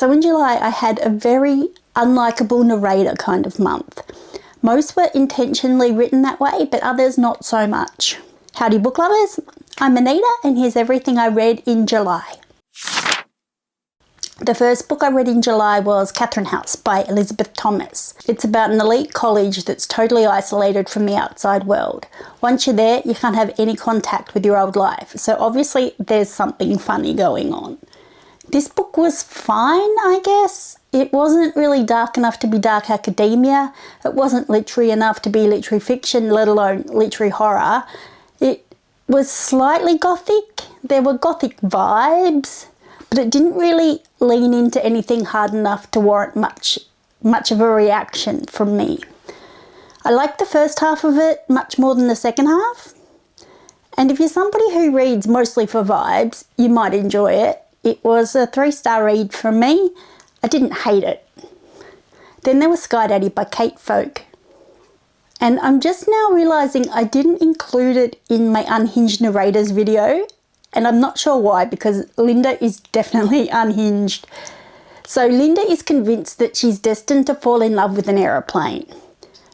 So in July, I had a very unlikable narrator kind of month. Most were intentionally written that way, but others not so much. Howdy book lovers, I'm Anita and here's everything I read in July. The first book I read in July was Catherine House by Elizabeth Thomas. It's about an elite college that's totally isolated from the outside world. Once you're there, you can't have any contact with your old life, so obviously there's something funny going on. This book was fine, I guess. It wasn't really dark enough to be dark academia. It wasn't literary enough to be literary fiction, let alone literary horror. It was slightly gothic. There were gothic vibes, but it didn't really lean into anything hard enough to warrant much of a reaction from me. I liked the first half of it much more than the second half. And if you're somebody who reads mostly for vibes, you might enjoy it. It was a 3-star read from me. I didn't hate it. Then there was Sky Daddy by Kate Folk. And I'm just now realising I didn't include it in my Unhinged Narrators video. And I'm not sure why, because Linda is definitely unhinged. So Linda is convinced that she's destined to fall in love with an aeroplane.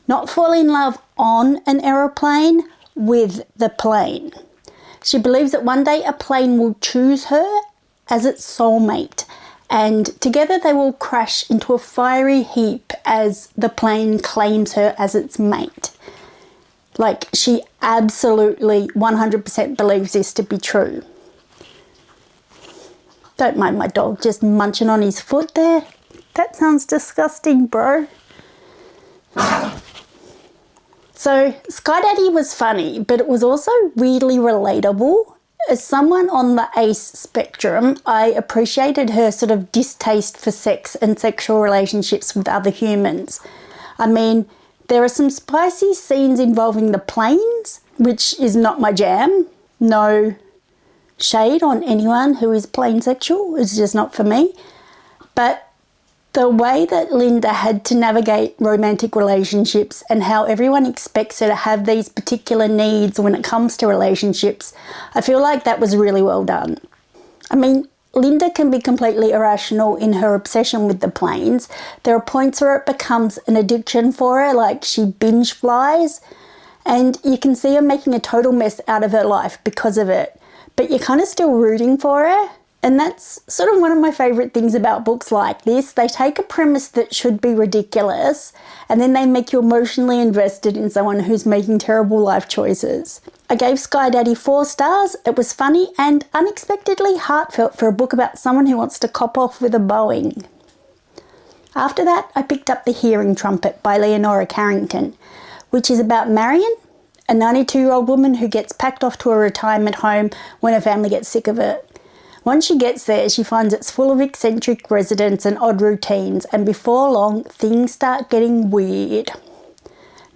Not fall in love on an aeroplane, with the plane. She believes that one day a plane will choose her as its soulmate, and together they will crash into a fiery heap as the plane claims her as its mate. Like, she absolutely 100% believes this to be true. Don't mind my dog just munching on his foot there. That sounds disgusting, bro. So, Sky Daddy was funny, but it was also weirdly relatable. As someone on the ACE spectrum, I appreciated her sort of distaste for sex and sexual relationships with other humans. I mean, there are some spicy scenes involving the planes, which is not my jam. No shade on anyone who is plane sexual, it's just not for me. But the way that Linda had to navigate romantic relationships and how everyone expects her to have these particular needs when it comes to relationships, I feel like that was really well done. I mean, Linda can be completely irrational in her obsession with the planes. There are points where it becomes an addiction for her, like she binge flies, and you can see her making a total mess out of her life because of it. But you're kind of still rooting for her. And that's sort of one of my favourite things about books like this. They take a premise that should be ridiculous and then they make you emotionally invested in someone who's making terrible life choices. I gave Sky Daddy 4 stars. It was funny and unexpectedly heartfelt for a book about someone who wants to cop off with a Boeing. After that, I picked up The Hearing Trumpet by Leonora Carrington, which is about Marion, a 92-year-old woman who gets packed off to a retirement home when her family gets sick of it. Once she gets there, she finds it's full of eccentric residents and odd routines, and before long, things start getting weird.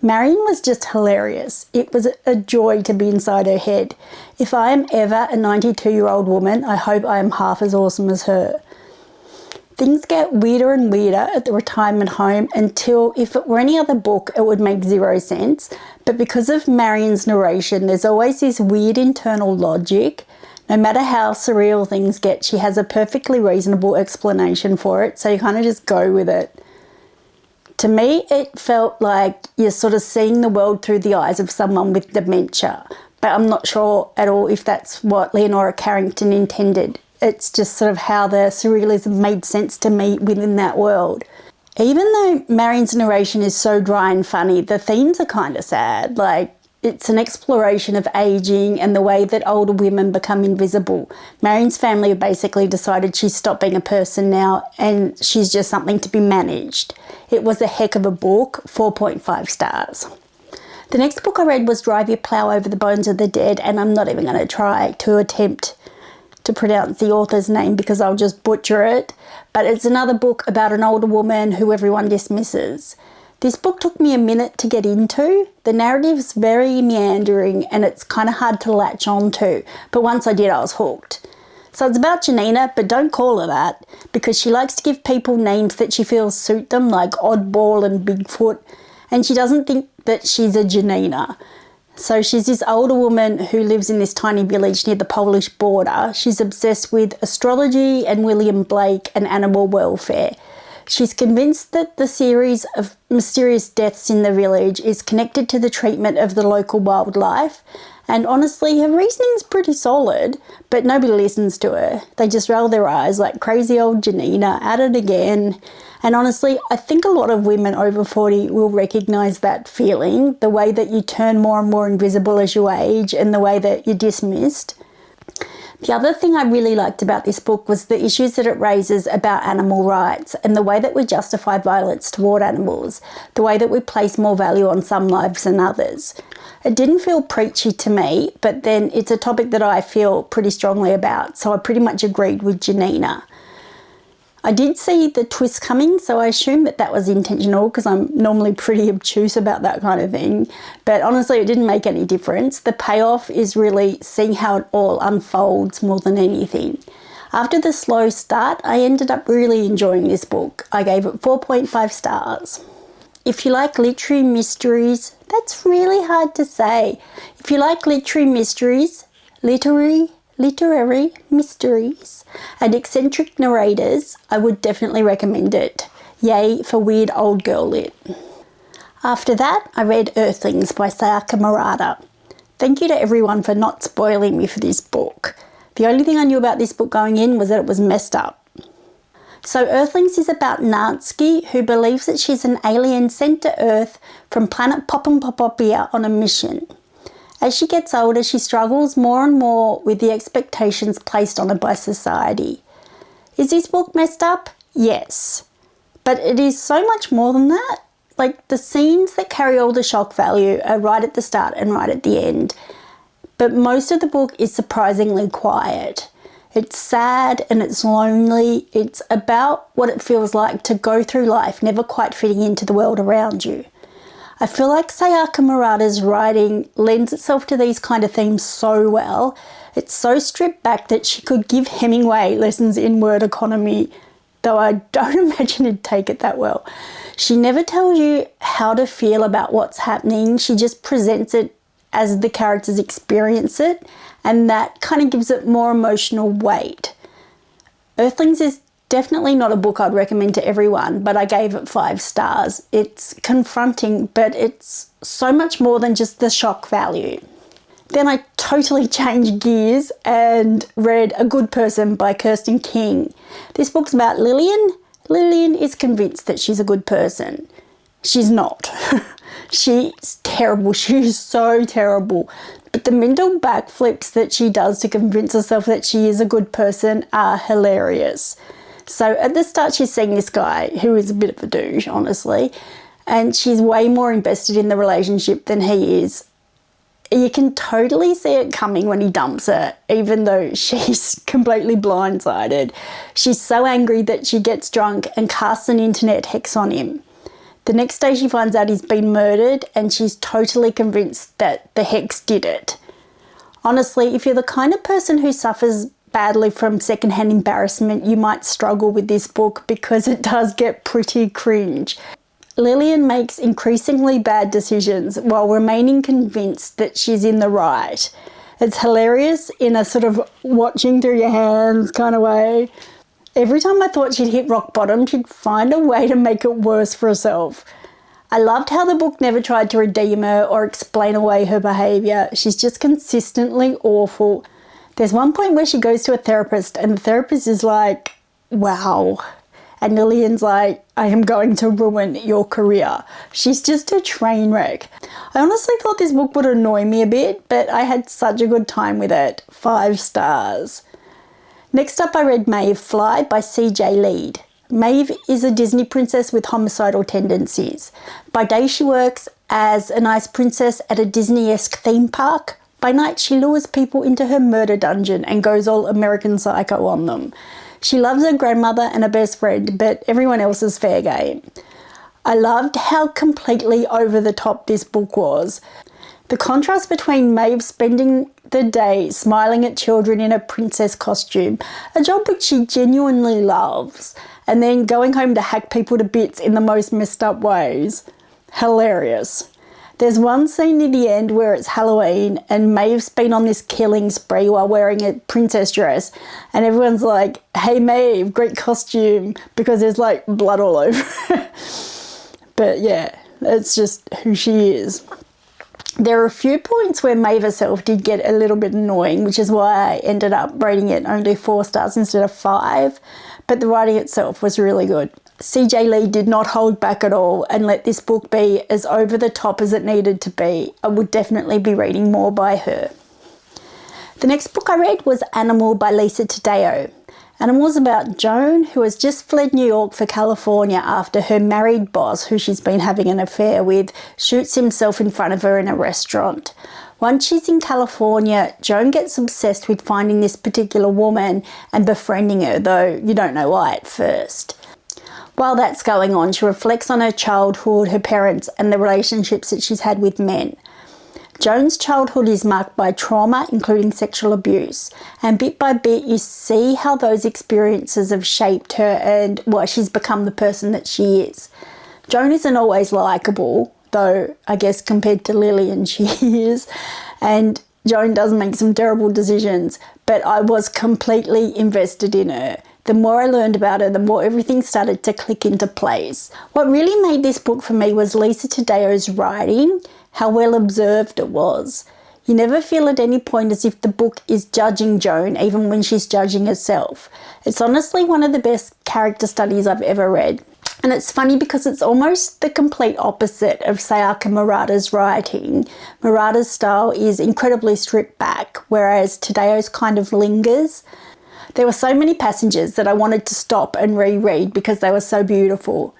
Marion was just hilarious. It was a joy to be inside her head. If I am ever a 92-year-old woman, I hope I am half as awesome as her. Things get weirder and weirder at the retirement home until, if it were any other book, it would make zero sense. But because of Marion's narration, there's always this weird internal logic. No matter how surreal things get, she has a perfectly reasonable explanation for it, so you kind of just go with it. To me, it felt like you're sort of seeing the world through the eyes of someone with dementia, but I'm not sure at all if that's what Leonora Carrington intended. It's just sort of how the surrealism made sense to me within that world. Even though Marion's narration is so dry and funny, the themes are kind of sad. Like, it's an exploration of ageing and the way that older women become invisible. Marion's family have basically decided she's stopped being a person now and she's just something to be managed. It was a heck of a book, 4.5 stars. The next book I read was Drive Your Plow Over the Bones of the Dead, and I'm not even going to try to attempt to pronounce the author's name because I'll just butcher it. But it's another book about an older woman who everyone dismisses. This book took me a minute to get into. The narrative's very meandering and it's kind of hard to latch on to, but once I did, I was hooked. So it's about Janina, but don't call her that, because she likes to give people names that she feels suit them, like Oddball and Bigfoot, and she doesn't think that she's a Janina. So she's this older woman who lives in this tiny village near the Polish border. She's obsessed with astrology and William Blake and animal welfare. She's convinced that the series of mysterious deaths in the village is connected to the treatment of the local wildlife. And honestly, her reasoning's pretty solid, but nobody listens to her. They just roll their eyes like crazy old Janina, at it again. And honestly, I think a lot of women over 40 will recognise that feeling, the way that you turn more and more invisible as you age and the way that you're dismissed. The other thing I really liked about this book was the issues that it raises about animal rights and the way that we justify violence toward animals, the way that we place more value on some lives than others. It didn't feel preachy to me, but then it's a topic that I feel pretty strongly about, so I pretty much agreed with Janina. I did see the twist coming, so I assume that that was intentional because I'm normally pretty obtuse about that kind of thing. But honestly, it didn't make any difference. The payoff is really seeing how it all unfolds more than anything. After the slow start, I ended up really enjoying this book. I gave it 4.5 stars. If you like literary mysteries, that's really hard to say. If you like literary mysteries, literary mysteries and eccentric narrators, I would definitely recommend it. Yay for weird old girl lit. After that, I read Earthlings by Sayaka Murata. Thank you to everyone for not spoiling me for this book. The only thing I knew about this book going in was that it was messed up. So Earthlings is about Natsuki, who believes that she's an alien sent to Earth from planet Popopopia on a mission. As she gets older, she struggles more and more with the expectations placed on her by society. Is this book messed up? Yes. But it is so much more than that. Like, the scenes that carry all the shock value are right at the start and right at the end. But most of the book is surprisingly quiet. It's sad and it's lonely. It's about what it feels like to go through life never quite fitting into the world around you. I feel like Sayaka Murata's writing lends itself to these kind of themes so well. It's so stripped back that she could give Hemingway lessons in word economy, though I don't imagine he'd take it that well. She never tells you how to feel about what's happening. She just presents it as the characters experience it, and that kind of gives it more emotional weight. Earthlings is definitely not a book I'd recommend to everyone, but I gave it 5 stars. It's confronting, but it's so much more than just the shock value. Then I totally changed gears and read A Good Person by Kirsten King. This book's about Lillian. Lillian is convinced that she's a good person. She's not. She's terrible. She's so terrible. But the mental backflips that she does to convince herself that she is a good person are hilarious. So at the start, she's seeing this guy who is a bit of a douche, honestly, and she's way more invested in the relationship than he is. You can totally see it coming when he dumps her, even though she's completely blindsided. She's so angry that she gets drunk and casts an internet hex on him. The next day she finds out he's been murdered and she's totally convinced that the hex did it. Honestly, if you're the kind of person who suffers badly from secondhand embarrassment, you might struggle with this book because it does get pretty cringe. Lillian makes increasingly bad decisions while remaining convinced that she's in the right. It's hilarious in a sort of watching through your hands kind of way. Every time I thought she'd hit rock bottom, she'd find a way to make it worse for herself. I loved how the book never tried to redeem her or explain away her behaviour. She's just consistently awful. There's one point where she goes to a therapist and the therapist is like, wow. And Lillian's like, I am going to ruin your career. She's just a train wreck. I honestly thought this book would annoy me a bit, but I had such a good time with it. 5 stars. Next up, I read Maeve Fly by C.J. Lead. Maeve is a Disney princess with homicidal tendencies. By day, she works as a nice princess at a Disney-esque theme park. By night, she lures people into her murder dungeon and goes all American Psycho on them. She loves her grandmother and her best friend, but everyone else is fair game. I loved how completely over the top this book was. The contrast between Maeve spending the day smiling at children in a princess costume, a job which she genuinely loves, and then going home to hack people to bits in the most messed up ways. Hilarious. There's one scene near the end where it's Halloween and Maeve's been on this killing spree while wearing a princess dress, and everyone's like, hey Maeve, great costume, because there's like blood all over it. But yeah, that's just who she is. There are a few points where Maeve herself did get a little bit annoying, which is why I ended up rating it only 4 stars instead of 5, but the writing itself was really good. CJ Lee did not hold back at all and let this book be as over the top as it needed to be. I would definitely be reading more by her. The next book I read was Animal by Lisa Taddeo. Animal is about Joan, who has just fled New York for California after her married boss, who she's been having an affair with, shoots himself in front of her in a restaurant. Once she's in California, Joan gets obsessed with finding this particular woman and befriending her, though you don't know why at first. While that's going on, she reflects on her childhood, her parents, and the relationships that she's had with men. Joan's childhood is marked by trauma, including sexual abuse, and bit by bit you see how those experiences have shaped her and why she's become the person that she is. Joan isn't always likeable, though I guess compared to Lillian she is, and Joan does make some terrible decisions, but I was completely invested in her. The more I learned about her, the more everything started to click into place. What really made this book for me was Lisa Taddeo's writing, how well observed it was. You never feel at any point as if the book is judging Joan, even when she's judging herself. It's honestly one of the best character studies I've ever read. And it's funny because it's almost the complete opposite of Sayaka Murata's writing. Murata's style is incredibly stripped back, whereas Taddeo's kind of lingers. There were so many passages that I wanted to stop and reread because they were so beautiful.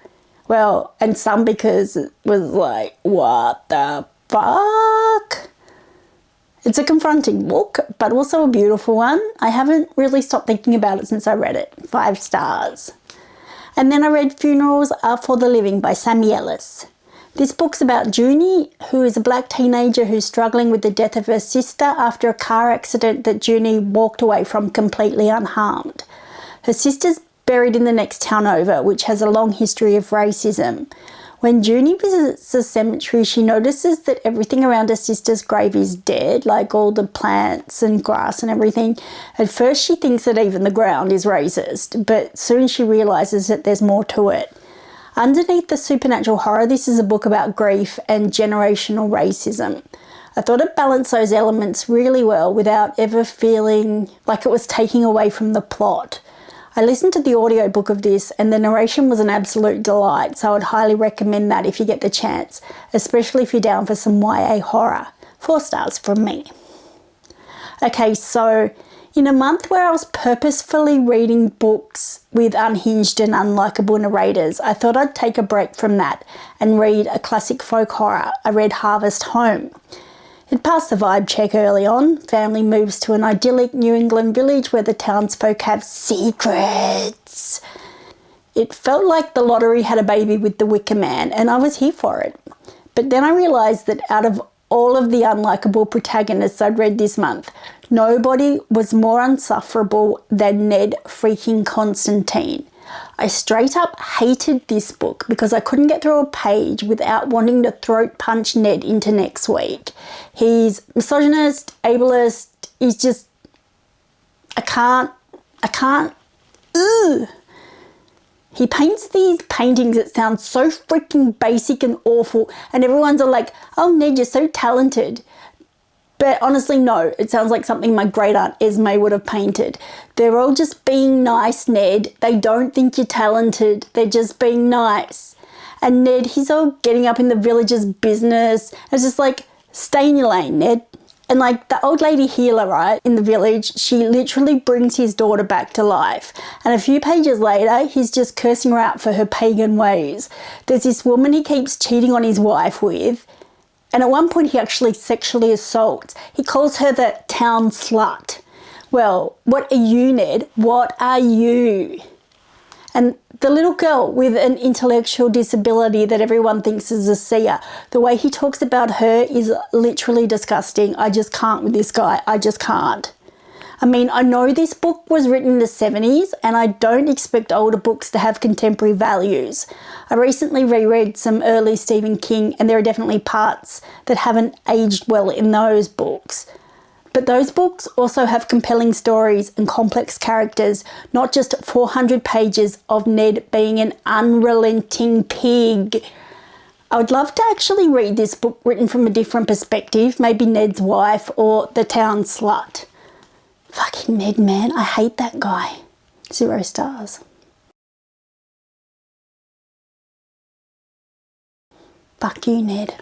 Well, and some because it was like, what the fuck? It's a confronting book, but also a beautiful one. I haven't really stopped thinking about it since I read it. 5 stars. And then I read Funerals Are for the Living by Sammy Ellis. This book's about Junie, who is a black teenager who's struggling with the death of her sister after a car accident that Junie walked away from completely unharmed. Her sister's buried in the next town over, which has a long history of racism. When Junie visits the cemetery, she notices that everything around her sister's grave is dead, like all the plants and grass and everything. At first she thinks that even the ground is racist, but soon she realises that there's more to it. Underneath the supernatural horror, this is a book about grief and generational racism. I thought it balanced those elements really well without ever feeling like it was taking away from the plot. I listened to the audiobook of this and the narration was an absolute delight, so I'd highly recommend that if you get the chance, especially if you're down for some YA horror. 4 stars from me. Okay, so in a month where I was purposefully reading books with unhinged and unlikable narrators, I thought I'd take a break from that and read a classic folk horror. I read Harvest Home. It passed the vibe check early on. Family moves to an idyllic New England village where the townsfolk have secrets. It felt like the lottery had a baby with the Wicker Man, and I was here for it. But then I realised that out of all of the unlikable protagonists I'd read this month, nobody was more insufferable than Ned freaking Constantine. I straight up hated this book because I couldn't get through a page without wanting to throat punch Ned into next week. He's misogynist, ableist, he's just, I can't, ugh. He paints these paintings that sound so freaking basic and awful, and everyone's all like, oh Ned, you're so talented. But honestly, no, it sounds like something my great aunt Esme would have painted. They're all just being nice, Ned. They don't think you're talented. They're just being nice. And Ned, he's all getting up in the village's business. It's just like, stay in your lane, Ned. And like the old lady healer, right, in the village, she literally brings his daughter back to life. And a few pages later, he's just cursing her out for her pagan ways. There's this woman he keeps cheating on his wife with. And at one point he actually sexually assaults. He calls her the town slut. Well, what are you, Ned? What are you? And the little girl with an intellectual disability that everyone thinks is a seer, the way he talks about her is literally disgusting. I just can't with this guy. I just can't. I mean, I know this book was written in the 70s and I don't expect older books to have contemporary values. I recently reread some early Stephen King and there are definitely parts that haven't aged well in those books. But those books also have compelling stories and complex characters, not just 400 pages of Ned being an unrelenting pig. I would love to actually read this book written from a different perspective, maybe Ned's wife or the town slut. Fucking Ned, man, I hate that guy. 0 stars. Fuck you, Ned.